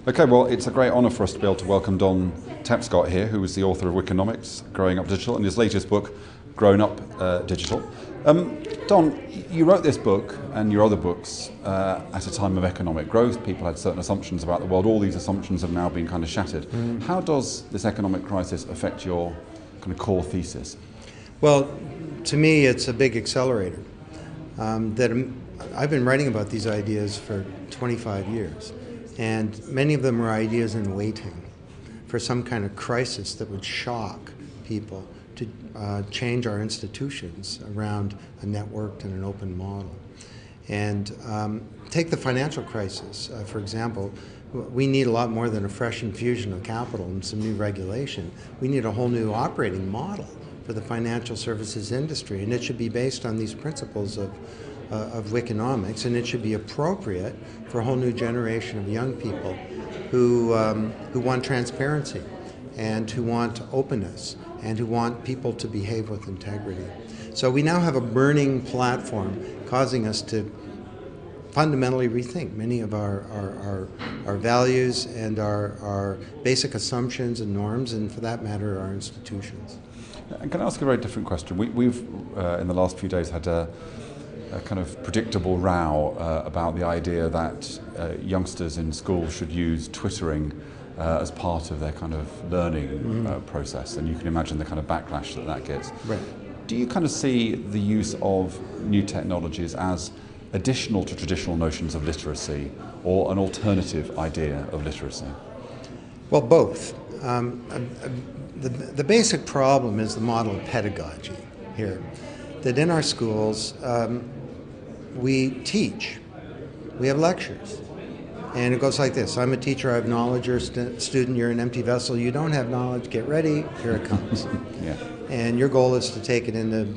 Okay, well, it's a great honour for us to be able to welcome Don Tapscott here, who is the author of Wikinomics, Growing Up Digital, and his latest book, Grown Up Digital. Don, you wrote this book and your other books at a time of economic growth. People had certain assumptions about the world. All these assumptions have now been kind of shattered. How does this economic crisis affect your kind of core thesis? Well, to me, it's a big accelerator. I've been writing about these ideas for 25 years, and many of them are ideas in waiting for some kind of crisis that would shock people to change our institutions around a networked and an open model. And take the financial crisis, for example. We need a lot more than a fresh infusion of capital and some new regulation. We need a whole new operating model for the financial services industry, and it should be based on these principles of Wikinomics, and it should be appropriate for a whole new generation of young people who want transparency and who want openness and who want people to behave with integrity. So we now have a burning platform causing us to fundamentally rethink many of our values and our basic assumptions and norms, and for that matter, our institutions. And can I ask a very different question? We've in the last few days had a kind of predictable row about the idea that youngsters in school should use Twittering as part of their kind of learning process, and you can imagine the kind of backlash that gets. Right. Do you kind of see the use of new technologies as additional to traditional notions of literacy, or an alternative idea of literacy? Well, both. The basic problem is the model of pedagogy here, that in our schools we teach, we have lectures, and it goes like this: I'm a teacher, I have knowledge, you're a student, you're an empty vessel, you don't have knowledge, get ready, here it comes. Yeah. And your goal is to take it into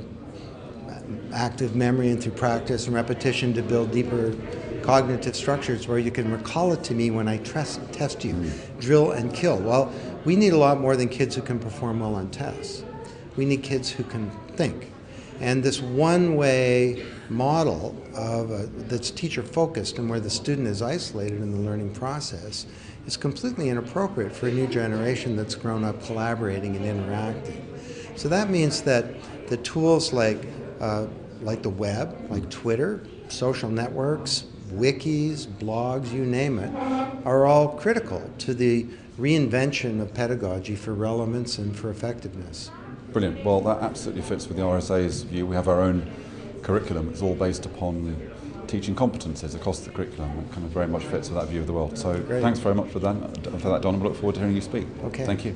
active memory and through practice and repetition to build deeper cognitive structures where you can recall it to me when I test you. Drill and kill. Well, we need a lot more than kids who can perform well on tests. We need kids who can think. And this one-way model that's teacher-focused and where the student is isolated in the learning process is completely inappropriate for a new generation that's grown up collaborating and interacting. So that means that the tools like the web, like Twitter, social networks, wikis, blogs, you name it, are all critical to the reinvention of pedagogy for relevance and for effectiveness. Brilliant. Well, that absolutely fits with the RSA's view. We have our own curriculum. It's all based upon teaching competences across the curriculum. It kind of very much fits with that view of the world. So Great. Thanks very much for that, Don. I look forward to hearing you speak. Okay. Thank you.